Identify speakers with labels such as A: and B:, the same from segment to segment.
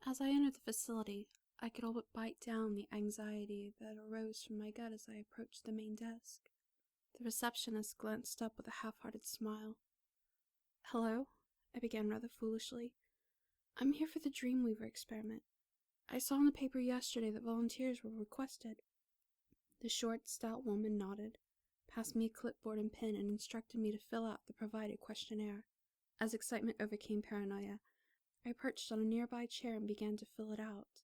A: As I entered the facility, I could all but bite down the anxiety that arose from my gut as I approached the main desk. The receptionist glanced up with a half-hearted smile. "Hello," I began rather foolishly. "I'm here for the Dreamweaver experiment. I saw in the paper yesterday that volunteers were requested." The short, stout woman nodded, passed me a clipboard and pen, and instructed me to fill out the provided questionnaire. As excitement overcame paranoia, I perched on a nearby chair and began to fill it out.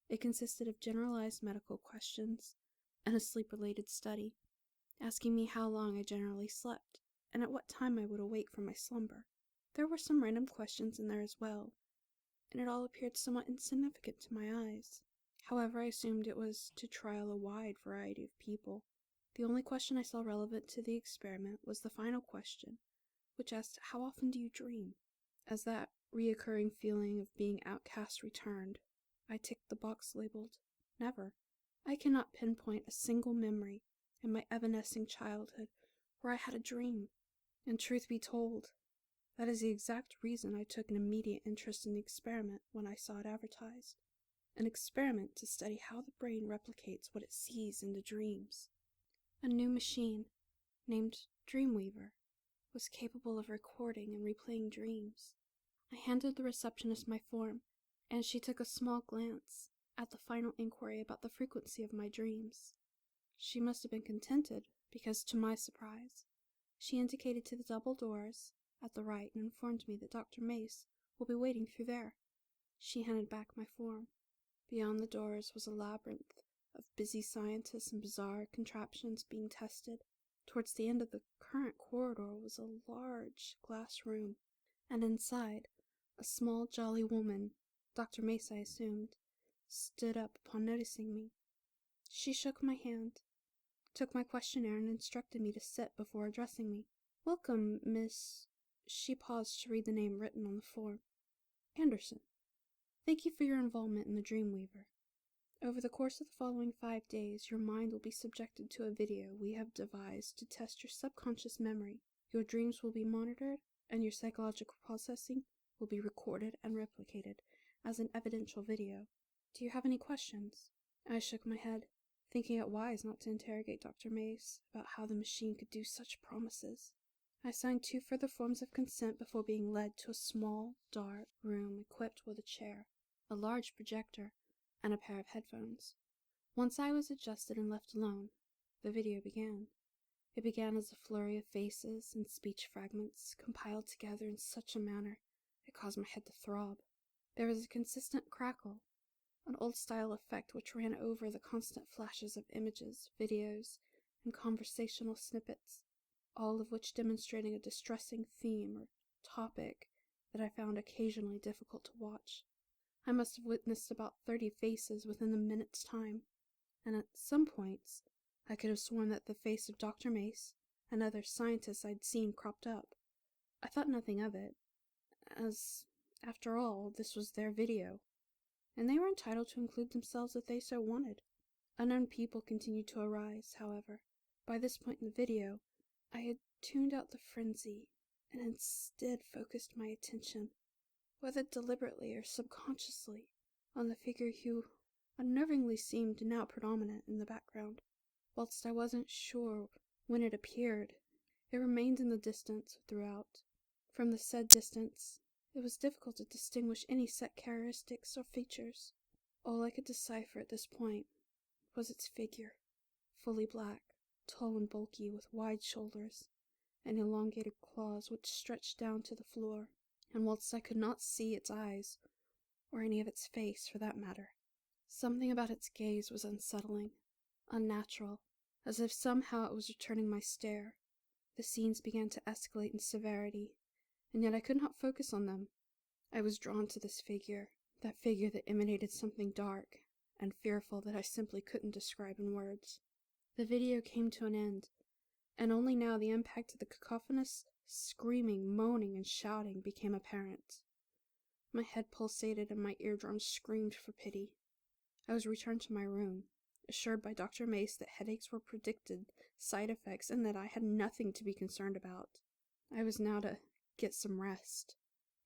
A: It consisted of generalized medical questions and a sleep-related study, asking me how long I generally slept, and at what time I would awake from my slumber. There were some random questions in there as well, and it all appeared somewhat insignificant to my eyes. However, I assumed it was to trial a wide variety of people. The only question I saw relevant to the experiment was the final question, which asked, "How often do you dream?" As that reoccurring feeling of being outcast returned, I ticked the box labeled "Never." I cannot pinpoint a single memory in my evanescing childhood where I had a dream, and truth be told, that is the exact reason I took an immediate interest in the experiment when I saw it advertised. An experiment to study how the brain replicates what it sees in the dreams. A new machine, named Dreamweaver, was capable of recording and replaying dreams. I handed the receptionist my form, and she took a small glance at the final inquiry about the frequency of my dreams. She must have been contented, because, to my surprise, she indicated to the double doors at the right and informed me that Dr. Mace will be waiting through there. She handed back my form. Beyond the doors was a labyrinth of busy scientists and bizarre contraptions being tested. Towards the end of the current corridor was a large glass room, and inside, a small, jolly woman, Dr. Mace I assumed, stood up upon noticing me. She shook my hand, took my questionnaire, and instructed me to sit before addressing me. "Welcome, Miss—" She paused to read the name written on the form. "Anderson. Thank you for your involvement in the Dreamweaver. Over the course of the following 5 days, your mind will be subjected to a video we have devised to test your subconscious memory. Your dreams will be monitored, and your psychological processing will be recorded and replicated as an evidential video. Do you have any questions?" I shook my head, thinking it wise not to interrogate Dr. Mace about how the machine could do such promises. I signed 2 further forms of consent before being led to a small, dark room equipped with a chair, a large projector, and a pair of headphones. Once I was adjusted and left alone, the video began. It began as a flurry of faces and speech fragments compiled together in such a manner it caused my head to throb. There was a consistent crackle, an old-style effect which ran over the constant flashes of images, videos, and conversational snippets, all of which demonstrating a distressing theme or topic that I found occasionally difficult to watch. I must have witnessed about 30 faces within the minute's time, and at some points I could have sworn that the face of Dr. Mace and other scientists I'd seen cropped up. I thought nothing of it, as, after all, this was their video, and they were entitled to include themselves if they so wanted. Unknown people continued to arise, however. By this point in the video, I had tuned out the frenzy and instead focused my attention, whether deliberately or subconsciously, on the figure who unnervingly seemed now predominant in the background. Whilst I wasn't sure when it appeared, it remained in the distance throughout. From the said distance, it was difficult to distinguish any set characteristics or features. All I could decipher at this point was its figure, fully black, tall and bulky, with wide shoulders and elongated claws which stretched down to the floor. And whilst I could not see its eyes, or any of its face for that matter, something about its gaze was unsettling, unnatural, as if somehow it was returning my stare. The scenes began to escalate in severity, and yet I could not focus on them. I was drawn to this figure, that figure that emanated something dark and fearful that I simply couldn't describe in words. The video came to an end, and only now the impact of the cacophonous screaming, moaning, and shouting became apparent. My head pulsated and my eardrums screamed for pity. I was returned to my room, assured by Dr. Mace that headaches were predicted side effects and that I had nothing to be concerned about. I was now to get some rest,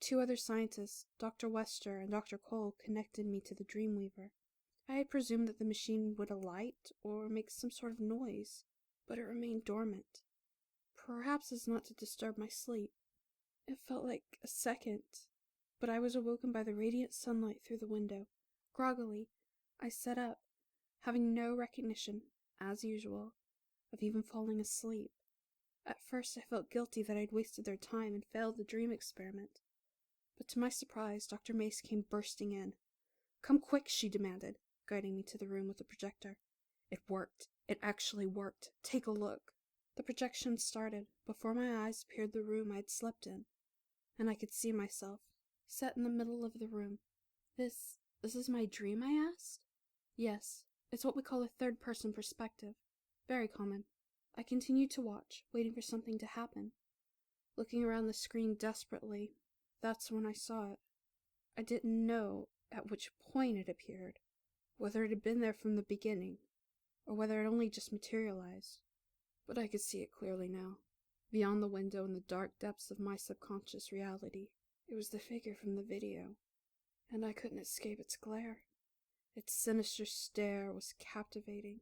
A: 2 other scientists, Dr. Wester and Dr. Cole, connected me to the Dreamweaver. I had presumed that the machine would alight or make some sort of noise, but it remained dormant. Perhaps as not to disturb my sleep. It felt like a second, but I was awoken by the radiant sunlight through the window. Groggily, I sat up, having no recognition, as usual, of even falling asleep. At first I felt guilty that I'd wasted their time and failed the dream experiment. But to my surprise, Dr. Mace came bursting in. "Come quick," she demanded, guiding me to the room with the projector. "It worked. It actually worked. Take a look." The projection started. Before my eyes appeared the room I had slept in, and I could see myself, set in the middle of the room. This is my dream?" I asked. "Yes, it's what we call a third-person perspective. Very common." I continued to watch, waiting for something to happen. Looking around the screen desperately, that's when I saw it. I didn't know at which point it appeared, whether it had been there from the beginning, or whether it only just materialized. But I could see it clearly now. Beyond the window in the dark depths of my subconscious reality, it was the figure from the video, and I couldn't escape its glare. Its sinister stare was captivating.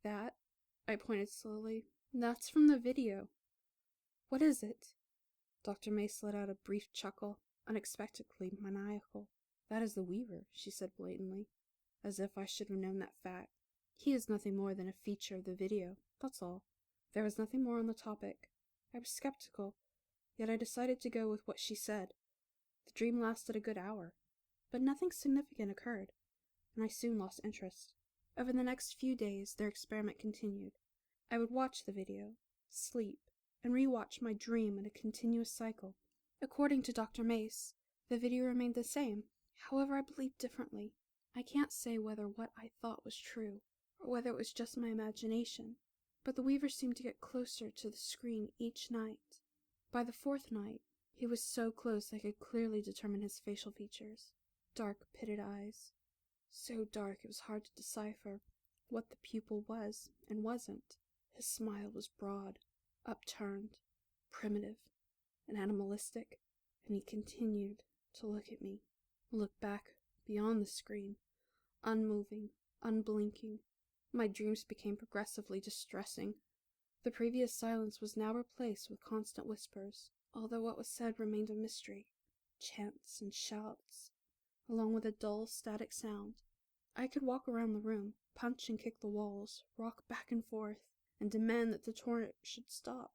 A: "That," I pointed slowly, "that's from the video." "What is it?" Dr. Mace let out a brief chuckle, unexpectedly maniacal. "That is the Weaver," she said blatantly, as if I should have known that fact. "He is nothing more than a feature of the video, that's all." There was nothing more on the topic. I was skeptical, yet I decided to go with what she said. The dream lasted a good hour, but nothing significant occurred, and I soon lost interest. Over the next few days, their experiment continued. I would watch the video, sleep, and re-watch my dream in a continuous cycle. According to Dr. Mace, the video remained the same. However, I believed differently. I can't say whether what I thought was true, or whether it was just my imagination, but the Weaver seemed to get closer to the screen each night. By the 4th night, he was so close I could clearly determine his facial features. Dark, pitted eyes. So dark it was hard to decipher what the pupil was and wasn't. His smile was broad, upturned, primitive, and animalistic, and he continued to look at me, look back beyond the screen, unmoving, unblinking. My dreams became progressively distressing. The previous silence was now replaced with constant whispers, although what was said remained a mystery. Chants and shouts, along with a dull, static sound. I could walk around the room, punch and kick the walls, rock back and forth, and demand that the torrent should stop.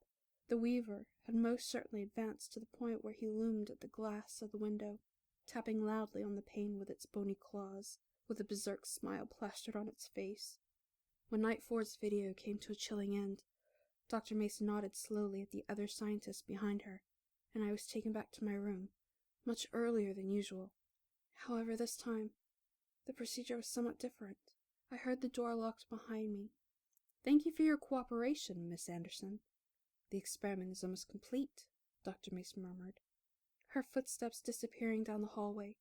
A: The Weaver had most certainly advanced to the point where he loomed at the glass of the window, tapping loudly on the pane with its bony claws, with a berserk smile plastered on its face. When Nightfall's video came to a chilling end, Dr. Mason nodded slowly at the other scientists behind her, and I was taken back to my room, much earlier than usual. However, this time, the procedure was somewhat different. I heard the door locked behind me. "Thank you for your cooperation, Miss Anderson." "The experiment is almost complete," Dr. Mason murmured, her footsteps disappearing down the hallway,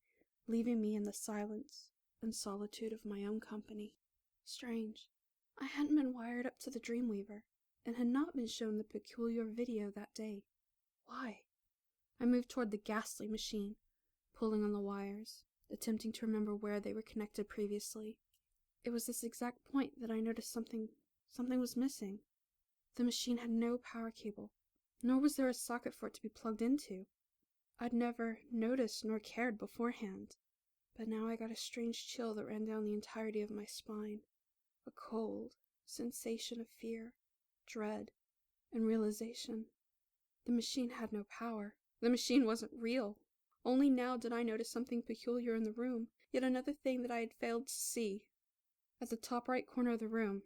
A: leaving me in the silence and solitude of my own company. Strange. I hadn't been wired up to the Dreamweaver, and had not been shown the peculiar video that day. Why? I moved toward the ghastly machine, pulling on the wires, attempting to remember where they were connected previously. It was this exact point that I noticed something was missing. The machine had no power cable, nor was there a socket for it to be plugged into. I'd never noticed nor cared beforehand, but now I got a strange chill that ran down the entirety of my spine. A cold sensation of fear, dread, and realization. The machine had no power. The machine wasn't real. Only now did I notice something peculiar in the room, yet another thing that I had failed to see. At the top right corner of the room,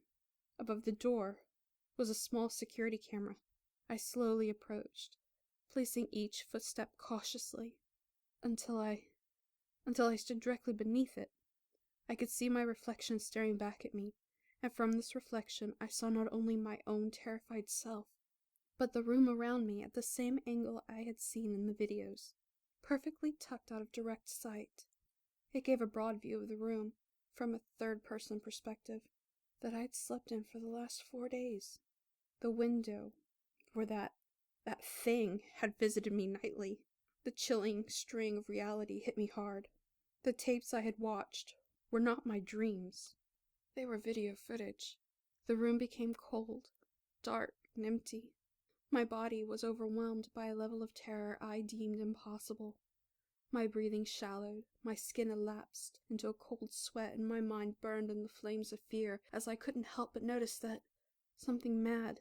A: above the door, was a small security camera. I slowly approached, placing each footstep cautiously, until I stood directly beneath it. I could see my reflection staring back at me, and from this reflection I saw not only my own terrified self, but the room around me at the same angle I had seen in the videos, perfectly tucked out of direct sight. It gave a broad view of the room, from a third-person perspective, that I'd slept in for the last 4 days. The window where that thing had visited me nightly. The chilling string of reality hit me hard. The tapes I had watched were not my dreams. They were video footage. The room became cold, dark, and empty. My body was overwhelmed by a level of terror I deemed impossible. My breathing shallowed, my skin elapsed into a cold sweat, and my mind burned in the flames of fear as I couldn't help but notice that something mad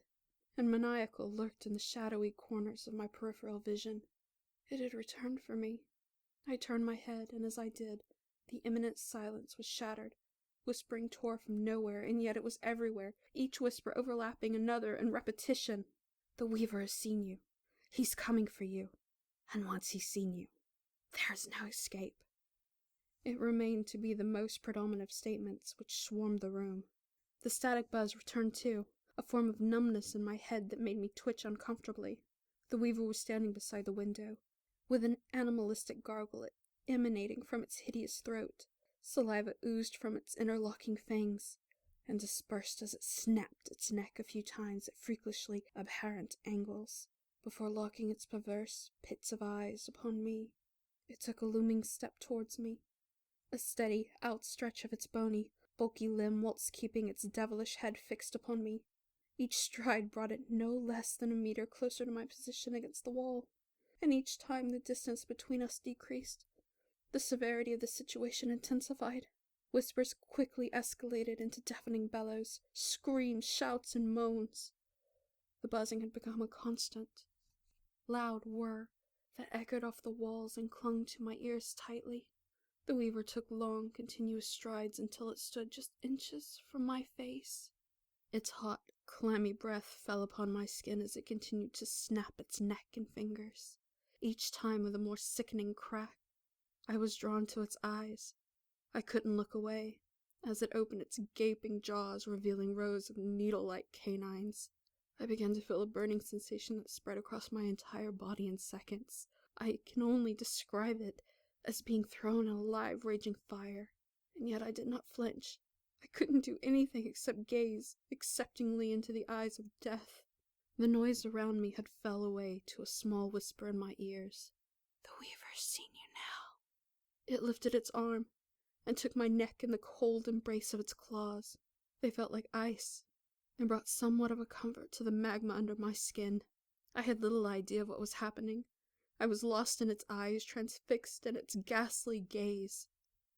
A: and maniacal lurked in the shadowy corners of my peripheral vision. It had returned for me. I turned my head, and as I did, the imminent silence was shattered. Whispering tore from nowhere, and yet it was everywhere, each whisper overlapping another in repetition. "The Weaver has seen you. He's coming for you. And once he's seen you, there's no escape." It remained to be the most predominant of statements which swarmed the room. The static buzz returned too, a form of numbness in my head that made me twitch uncomfortably. The Weaver was standing beside the window, with an animalistic gargle emanating from its hideous throat. Saliva oozed from its interlocking fangs, and dispersed as it snapped its neck a few times at freakishly apparent angles, before locking its perverse pits of eyes upon me. It took a looming step towards me, a steady outstretch of its bony, bulky limb whilst keeping its devilish head fixed upon me. Each stride brought it no less than a meter closer to my position against the wall, and each time the distance between us decreased. The severity of the situation intensified. Whispers quickly escalated into deafening bellows, screams, shouts, and moans. The buzzing had become a constant, loud whir that echoed off the walls and clung to my ears tightly. The Weaver took long, continuous strides until it stood just inches from my face. Its hot, clammy breath fell upon my skin as it continued to snap its neck and fingers, each time with a more sickening crack. I was drawn to its eyes. I couldn't look away, as it opened its gaping jaws, revealing rows of needle-like canines. I began to feel a burning sensation that spread across my entire body in seconds. I can only describe it as being thrown in a live, raging fire, and yet I did not flinch. I couldn't do anything except gaze acceptingly into the eyes of death. The noise around me had fell away to a small whisper in my ears. "The Weaver's seen you now." It lifted its arm and took my neck in the cold embrace of its claws. They felt like ice, and brought somewhat of a comfort to the magma under my skin. I had little idea of what was happening. I was lost in its eyes, transfixed in its ghastly gaze.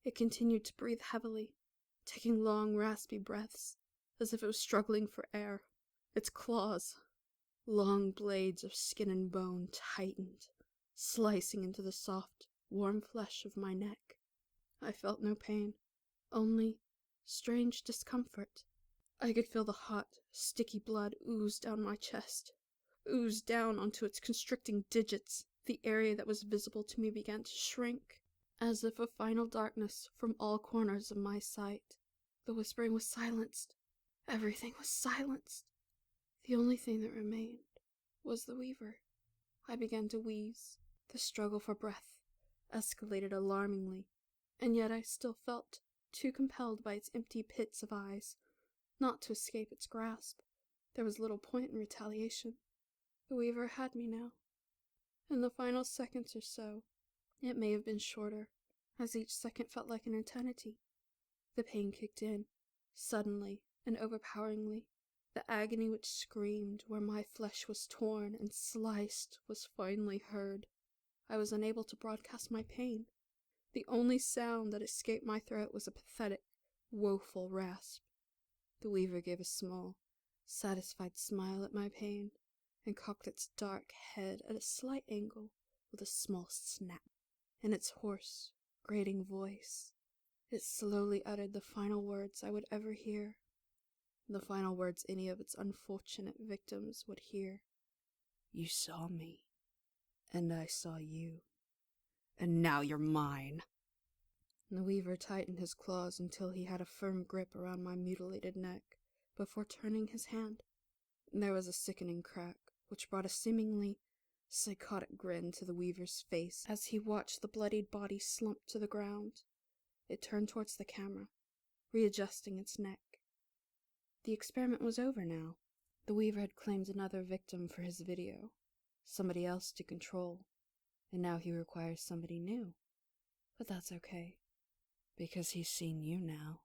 A: It continued to breathe heavily, taking long, raspy breaths, as if it was struggling for air. Its claws, long blades of skin and bone, tightened, slicing into the soft, warm flesh of my neck. I felt no pain, only strange discomfort. I could feel the hot, sticky blood ooze down my chest, ooze down onto its constricting digits. The area that was visible to me began to shrink, as if a final darkness from all corners of my sight. The whispering was silenced. Everything was silenced. The only thing that remained was the Weaver. I began to wheeze. The struggle for breath escalated alarmingly, and yet I still felt too compelled by its empty pits of eyes not to escape its grasp. There was little point in retaliation. The Weaver had me now. In the final seconds or so, it may have been shorter, as each second felt like an eternity. The pain kicked in, suddenly and overpoweringly. The agony which screamed where my flesh was torn and sliced was finally heard. I was unable to broadcast my pain. The only sound that escaped my throat was a pathetic, woeful rasp. The Weaver gave a small, satisfied smile at my pain, and cocked its dark head at a slight angle with a small snap. In its hoarse, grating voice, it slowly uttered the final words I would ever hear, the final words any of its unfortunate victims would hear. "You saw me, and I saw you, and now you're mine." The Weaver tightened his claws until he had a firm grip around my mutilated neck, before turning his hand. There was a sickening crack, which brought a seemingly psychotic grin to the Weaver's face as he watched the bloodied body slump to the ground. It turned towards the camera, readjusting its neck. The experiment was over now. The Weaver had claimed another victim for his video, somebody else to control. and now he requires somebody new. But that's okay, because he's seen you now.